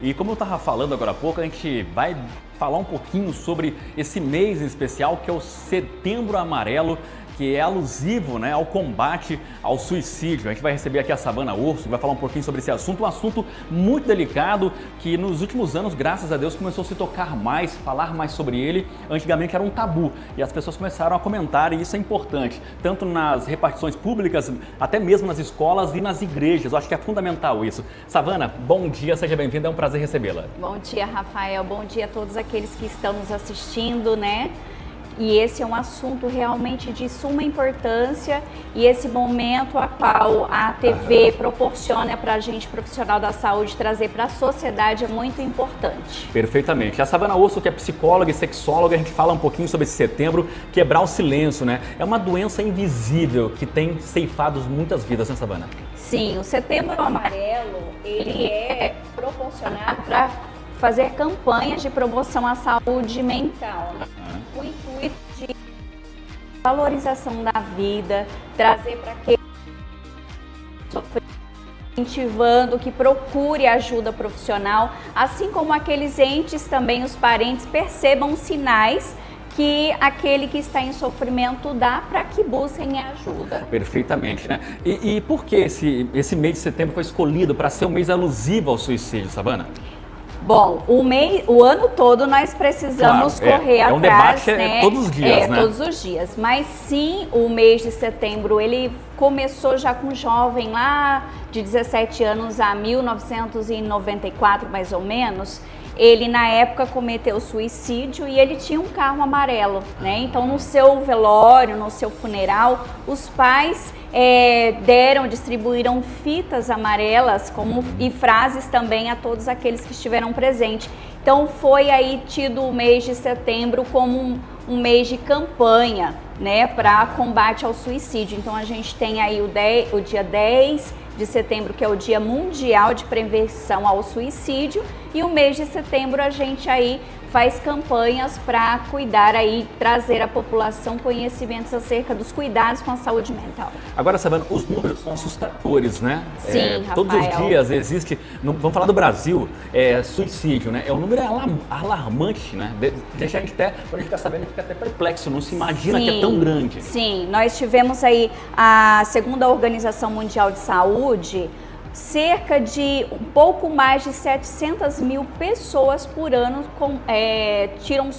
E como eu estava falando agora há pouco, a gente vai falar um pouquinho sobre esse mês em especial, que é o Setembro Amarelo, que é alusivo, né, ao combate ao suicídio. A gente vai receber aqui a Savana Urso, que vai falar um pouquinho sobre esse assunto, um assunto muito delicado, que nos últimos anos, graças a Deus, começou a se tocar mais, falar mais sobre ele. Antigamente era um tabu, e as pessoas começaram a comentar, e isso é importante, tanto nas repartições públicas, até mesmo nas escolas e nas igrejas. Eu acho que é fundamental isso. Savana, bom dia, seja bem-vinda, é um prazer recebê-la. Bom dia, Rafael, bom dia a todos aqueles que estão nos assistindo, né? E esse é um assunto realmente de suma importância, e esse momento a qual a TV proporciona para a gente, profissional da saúde, trazer para a sociedade é muito importante. Perfeitamente. A Savana Urso, que é psicóloga e sexóloga, a gente fala um pouquinho sobre esse setembro, quebrar o silêncio, né? É uma doença invisível que tem ceifado muitas vidas, né, Savana? Sim, o Setembro Amarelo, ele é proporcionado para fazer campanhas de promoção à saúde mental, né? O intuito de valorização da vida, trazer para quem sofre, incentivando que procure ajuda profissional, assim como aqueles entes também, os parentes, percebam sinais que aquele que está em sofrimento dá para que busquem ajuda. Perfeitamente, né? E por que esse mês de setembro foi escolhido para ser um mês alusivo ao suicídio, Savana? Bom, o ano todo nós precisamos correr atrás, um debate, né? Todos os dias, né? Todos os dias. Mas sim, o mês de setembro, ele começou já com um jovem lá de 17 anos a 1994, mais ou menos. Ele, na época, cometeu suicídio e ele tinha um carro amarelo, né? Então, no seu velório, no seu funeral, os pais distribuíram fitas amarelas e frases também a todos aqueles que estiveram presentes. Então, foi aí tido o mês de setembro como um mês de campanha, né, para combate ao suicídio. Então, a gente tem aí o dia 10 de setembro, que é o Dia Mundial de Prevenção ao Suicídio, e o mês de setembro a gente aí faz campanhas para cuidar aí, trazer à população conhecimentos acerca dos cuidados com a saúde mental. Agora, Savana, os números são assustadores, né? Sim, Rafael. Todos os dias existe, vamos falar do Brasil, suicídio, né? O número é alarmante, né? Deixa a gente até, quando a gente fica sabendo, fica até perplexo, não se imagina que é tão grande. Sim, nós tivemos aí segundo a Organização Mundial de Saúde, cerca de um pouco mais de 700 mil pessoas por ano tiram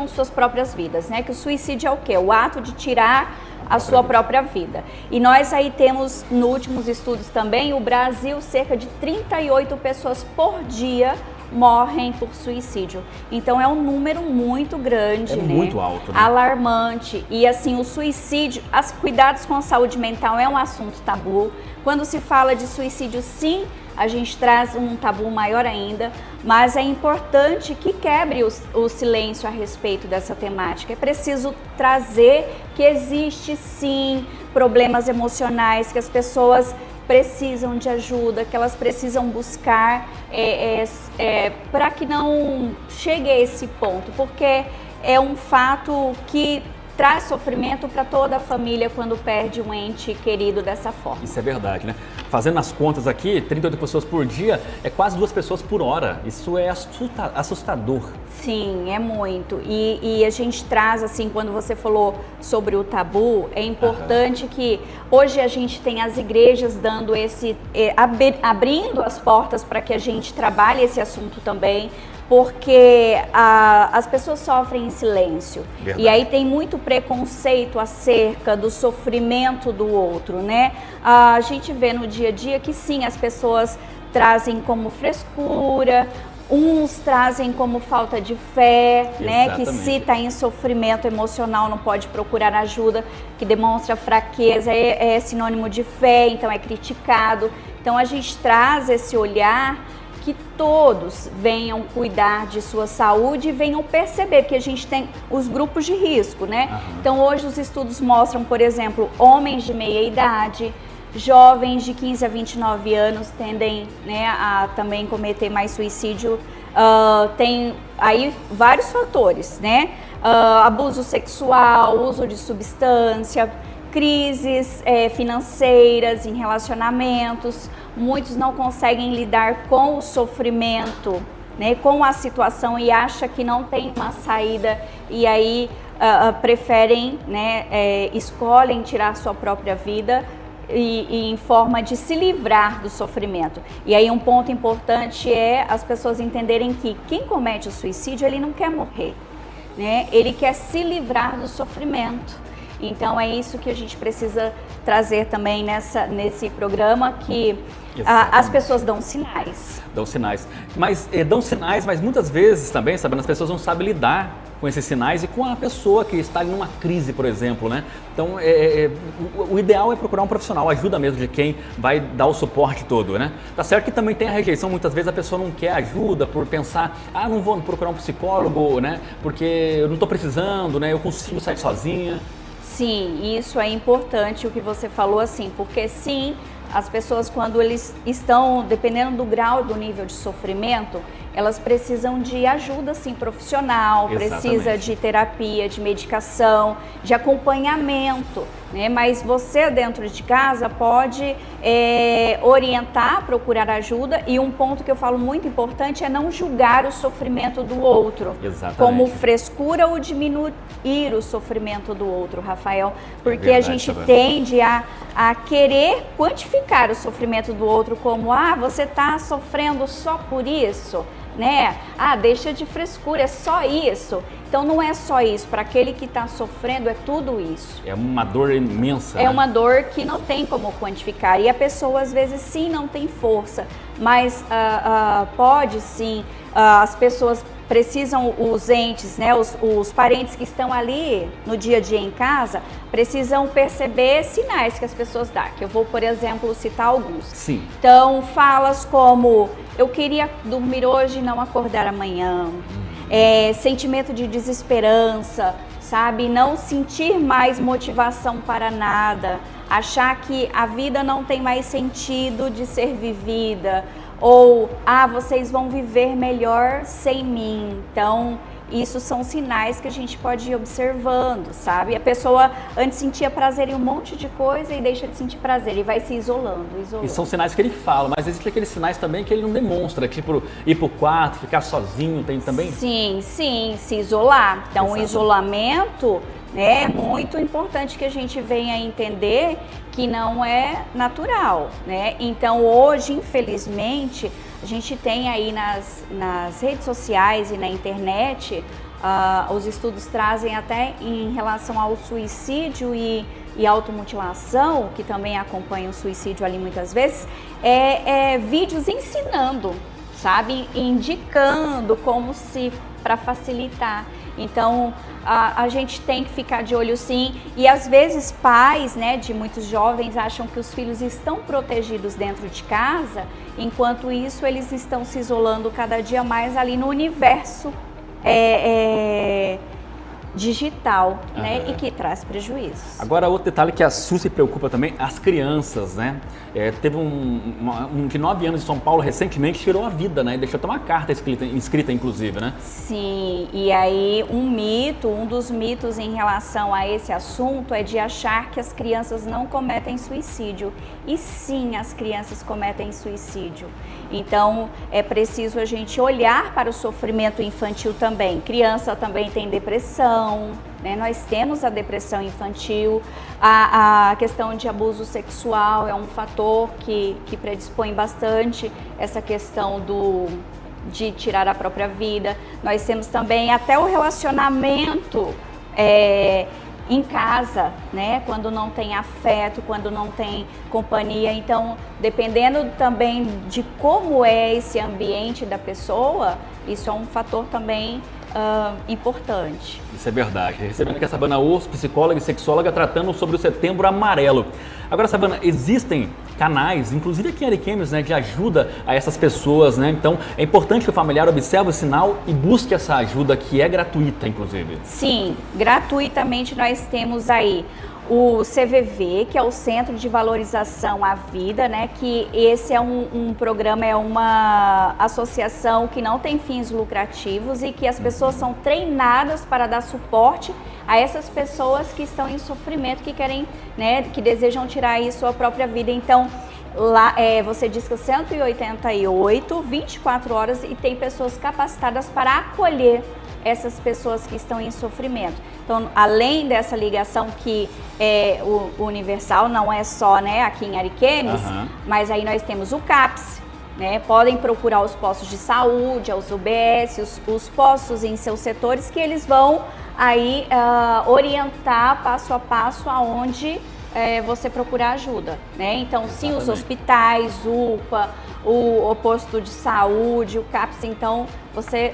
suas próprias vidas, né? Que o suicídio é o quê? O ato de tirar a sua própria vida. E nós aí temos, nos últimos estudos também, o Brasil, cerca de 38 pessoas por dia morrem por suicídio. Então é um número muito grande, né? Muito alto, né? Alarmante. E assim, o suicídio, cuidados com a saúde mental é um assunto tabu. Quando se fala de suicídio, sim, a gente traz um tabu maior ainda, mas é importante que quebre o silêncio a respeito dessa temática. É preciso trazer que existe sim problemas emocionais, que as pessoas precisam de ajuda, que elas precisam buscar para que não chegue a esse ponto, porque é um fato que traz sofrimento para toda a família quando perde um ente querido dessa forma. Isso é verdade, né? Fazendo as contas aqui, 38 pessoas por dia é quase 2 pessoas por hora. Isso é assustador. Sim, é muito. E a gente traz, assim, quando você falou sobre o tabu, é importante que hoje a gente tem as igrejas dando abrindo as portas para que a gente trabalhe esse assunto também, porque as pessoas sofrem em silêncio. Verdade. E aí tem muito preconceito acerca do sofrimento do outro, né? A gente vê no dia a dia que sim, as pessoas trazem como frescura, uns trazem como falta de fé, né? Que se está em sofrimento emocional não pode procurar ajuda, que demonstra fraqueza, é sinônimo de fé, então é criticado. Então a gente traz esse olhar que todos venham cuidar de sua saúde e venham perceber que a gente tem os grupos de risco, né? Então hoje os estudos mostram, por exemplo, homens de meia idade, jovens de 15 a 29 anos tendem, né, a também cometer mais suicídio. Tem aí vários fatores, né? Abuso sexual, uso de substância. crises financeiras em relacionamentos, muitos não conseguem lidar com o sofrimento, né, com a situação e acha que não tem uma saída e aí preferem, né, escolhem tirar sua própria vida e em forma de se livrar do sofrimento. E aí um ponto importante é as pessoas entenderem que quem comete o suicídio, ele não quer morrer, né? Ele quer se livrar do sofrimento. Então é isso que a gente precisa trazer também nesse programa, que as pessoas dão sinais. Dão sinais. Mas muitas vezes também, sabe, as pessoas não sabem lidar com esses sinais e com a pessoa que está em uma crise, por exemplo, né? Então, o ideal é procurar um profissional, ajuda mesmo de quem vai dar o suporte todo, né? Tá certo que também tem a rejeição, muitas vezes a pessoa não quer ajuda por pensar, não vou procurar um psicólogo, né? Porque eu não estou precisando, né? Eu consigo sair sozinha. Sim, isso é importante o que você falou, assim, porque sim, as pessoas quando eles estão, dependendo do grau, do nível de sofrimento, elas precisam de ajuda, sim, profissional, precisa de terapia, de medicação, de acompanhamento, né? Mas você dentro de casa pode orientar, procurar ajuda, e um ponto que eu falo muito importante é não julgar o sofrimento do outro, como frescura ou diminuir o sofrimento do outro, Rafael, porque a gente tende a querer quantificar o sofrimento do outro como, você está sofrendo só por isso, né? Deixa de frescura, é só isso. Então não é só isso, para aquele que está sofrendo é tudo isso. É uma dor imensa. É uma dor que não tem como quantificar e a pessoa às vezes sim não tem força, mas pode sim, as pessoas precisam, os entes, né, os parentes que estão ali no dia a dia em casa, precisam perceber sinais que as pessoas dão, que eu vou, por exemplo, citar alguns. Sim. Então, falas como, eu queria dormir hoje e não acordar amanhã, sentimento de desesperança, sabe, não sentir mais motivação para nada, achar que a vida não tem mais sentido de ser vivida, ou, vocês vão viver melhor sem mim. Então, isso são sinais que a gente pode ir observando, sabe? A pessoa antes sentia prazer em um monte de coisa e deixa de sentir prazer e vai se isolando. E são sinais que ele fala, mas existem aqueles sinais também que ele não demonstra, tipo ir pro quarto, ficar sozinho, tem também? Sim, se isolar. Então, o isolamento, né, é muito importante que a gente venha entender que não é natural, né? Então hoje, infelizmente, a gente tem aí nas redes sociais e na internet, os estudos trazem até em relação ao suicídio e automutilação, que também acompanha o suicídio ali muitas vezes, vídeos ensinando, sabe? Indicando como se, para facilitar. Então, a gente tem que ficar de olho sim, e às vezes pais, né, de muitos jovens acham que os filhos estão protegidos dentro de casa, enquanto isso eles estão se isolando cada dia mais ali no universo digital, né, e que traz prejuízos. Agora, outro detalhe que a Su se preocupa também, as crianças, né? Teve um de 9 anos de São Paulo recentemente tirou a vida, né? E deixou até uma carta inscrita inclusive, né? Sim, e aí um dos mitos em relação a esse assunto é de achar que as crianças não cometem suicídio. E sim, as crianças cometem suicídio. Então, é preciso a gente olhar para o sofrimento infantil também. Criança também tem depressão, né? Nós temos a depressão infantil, a questão de abuso sexual é um fator que predispõe bastante essa questão de tirar a própria vida. Nós temos também até o relacionamento em casa, né? Quando não tem afeto, quando não tem companhia. Então, dependendo também de como é esse ambiente da pessoa, isso é um fator também importante. Isso é verdade. Recebendo aqui a Sabana Urso, psicóloga e sexóloga, tratando sobre o Setembro Amarelo. Agora, Sabana, existem canais, inclusive aqui em Ariquemes, né, de ajuda a essas pessoas, né? Então, é importante que o familiar observe o sinal e busque essa ajuda que é gratuita, inclusive. Sim, gratuitamente nós temos aí o CVV, que é o Centro de Valorização à Vida, né? Que esse é um programa, é uma associação que não tem fins lucrativos e que as pessoas são treinadas para dar suporte a essas pessoas que estão em sofrimento, que querem, né? Que desejam tirar aí sua própria vida. Então, lá você diz que 188, 24 horas e tem pessoas capacitadas para acolher essas pessoas que estão em sofrimento. Então, além dessa ligação que é o universal, não é só, né, aqui em Ariquemes, mas aí nós temos o CAPS, né? Podem procurar os postos de saúde, os UBS, os postos em seus setores, que eles vão aí orientar passo a passo aonde você procurar ajuda, né? Então, sim, os hospitais, UPA, o posto de saúde, o CAPS, então você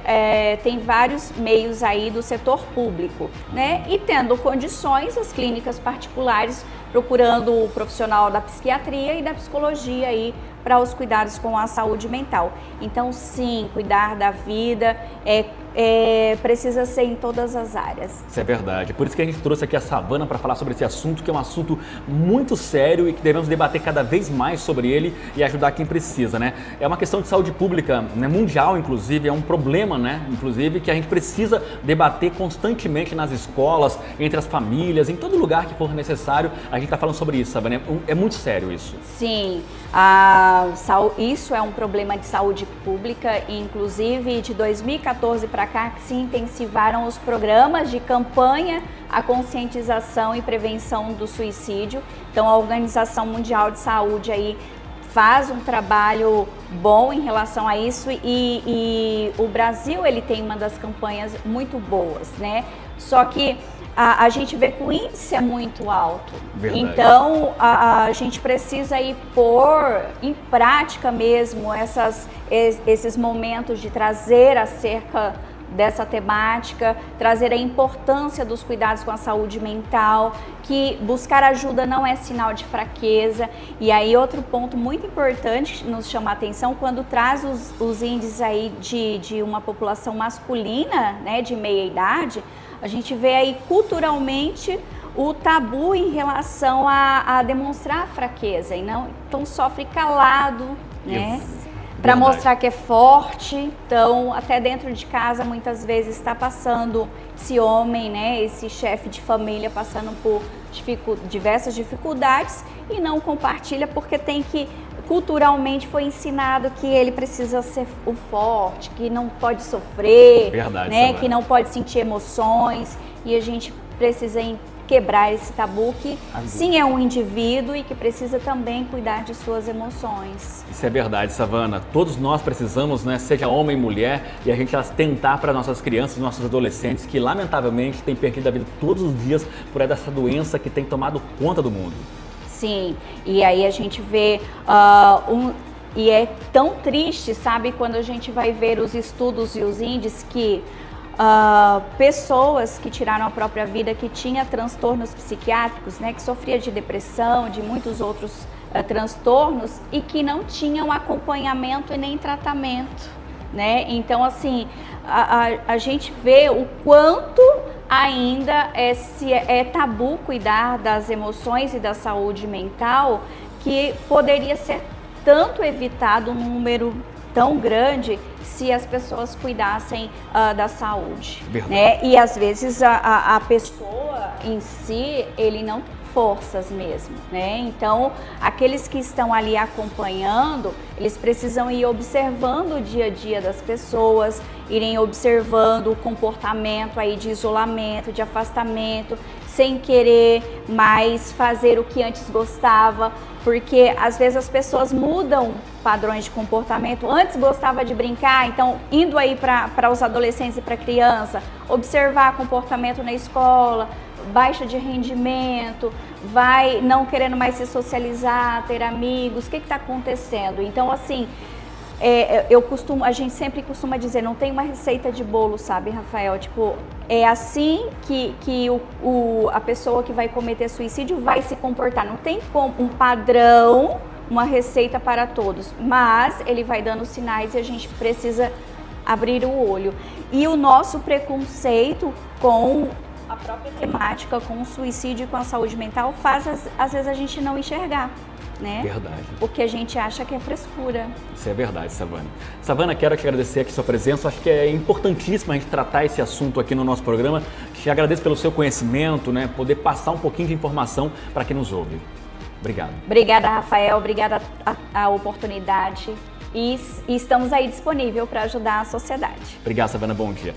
tem vários meios aí do setor público, né? E tendo condições, as clínicas particulares procurando o profissional da psiquiatria e da psicologia aí para os cuidados com a saúde mental. Então, sim, cuidar da vida precisa ser em todas as áreas. Isso é verdade. Por isso que a gente trouxe aqui a Savana para falar sobre esse assunto, que é um assunto muito sério e que devemos debater cada vez mais sobre ele e ajudar quem precisa, né? É uma questão de saúde pública, né, mundial, inclusive, é um problema, né, inclusive, que a gente precisa debater constantemente nas escolas, entre as famílias, em todo lugar que for necessário. A gente está falando sobre isso, Savana. É muito sério isso. Sim, isso é um problema de saúde pública, inclusive de 2014 para cá que se intensivaram os programas de campanha à conscientização e prevenção do suicídio. Então, a Organização Mundial de Saúde aí faz um trabalho bom em relação a isso e o Brasil ele tem uma das campanhas muito boas, né? Só que a gente vê que o índice é muito alto. Verdade. Então a gente precisa ir pôr em prática mesmo esses momentos de trazer acerca dessa temática, trazer a importância dos cuidados com a saúde mental, que buscar ajuda não é sinal de fraqueza. E aí outro ponto muito importante que nos chama a atenção, quando traz os índices aí de uma população masculina, né, de meia idade, a gente vê aí culturalmente o tabu em relação a demonstrar fraqueza, e não, então sofre calado, né? Para mostrar que é forte. Então, até dentro de casa, muitas vezes está passando esse homem, né, esse chefe de família passando por diversas dificuldades e não compartilha porque culturalmente foi ensinado que ele precisa ser o forte, que não pode sofrer, né, que não pode sentir emoções, e a gente precisa quebrar esse tabu que sim é um indivíduo e que precisa também cuidar de suas emoções. Isso é verdade, Savana. Todos nós precisamos, né, seja homem, mulher, e a gente tentar para nossas crianças, nossos adolescentes, que lamentavelmente têm perdido a vida todos os dias por essa doença que tem tomado conta do mundo. Sim, e aí a gente vê e é tão triste, sabe, quando a gente vai ver os estudos e os índices que pessoas que tiraram a própria vida, que tinha transtornos psiquiátricos, né, que sofria de depressão, de muitos outros transtornos e que não tinham acompanhamento e nem tratamento, né? Então, assim, a gente vê o quanto ainda é tabu cuidar das emoções e da saúde mental, que poderia ser tanto evitado um número tão grande se as pessoas cuidassem da saúde, né? E às vezes a pessoa em si, ele não tem forças mesmo, né? Então, aqueles que estão ali acompanhando, eles precisam ir observando o dia a dia das pessoas, irem observando o comportamento aí de isolamento, de afastamento, sem querer mais fazer o que antes gostava, porque às vezes as pessoas mudam padrões de comportamento. Antes gostava de brincar, então indo aí para os adolescentes e para criança, observar comportamento na escola, baixa de rendimento, vai não querendo mais se socializar, ter amigos, o que está acontecendo? Então, assim, a gente sempre costuma dizer, não tem uma receita de bolo, sabe, Rafael? Tipo, é assim que a pessoa que vai cometer suicídio vai se comportar. Não tem como um padrão, uma receita para todos, mas ele vai dando sinais e a gente precisa abrir o olho. E o nosso preconceito com a própria temática com o suicídio e com a saúde mental faz, às vezes, a gente não enxergar, né? Verdade. Porque a gente acha que é frescura. Isso é verdade, Savana. Savana, quero te agradecer aqui sua presença. Acho que é importantíssimo a gente tratar esse assunto aqui no nosso programa. Te agradeço pelo seu conhecimento, né? Poder passar um pouquinho de informação para quem nos ouve. Obrigado. Obrigada, Rafael. Obrigada a oportunidade. E estamos aí disponível para ajudar a sociedade. Obrigado, Savana. Bom dia.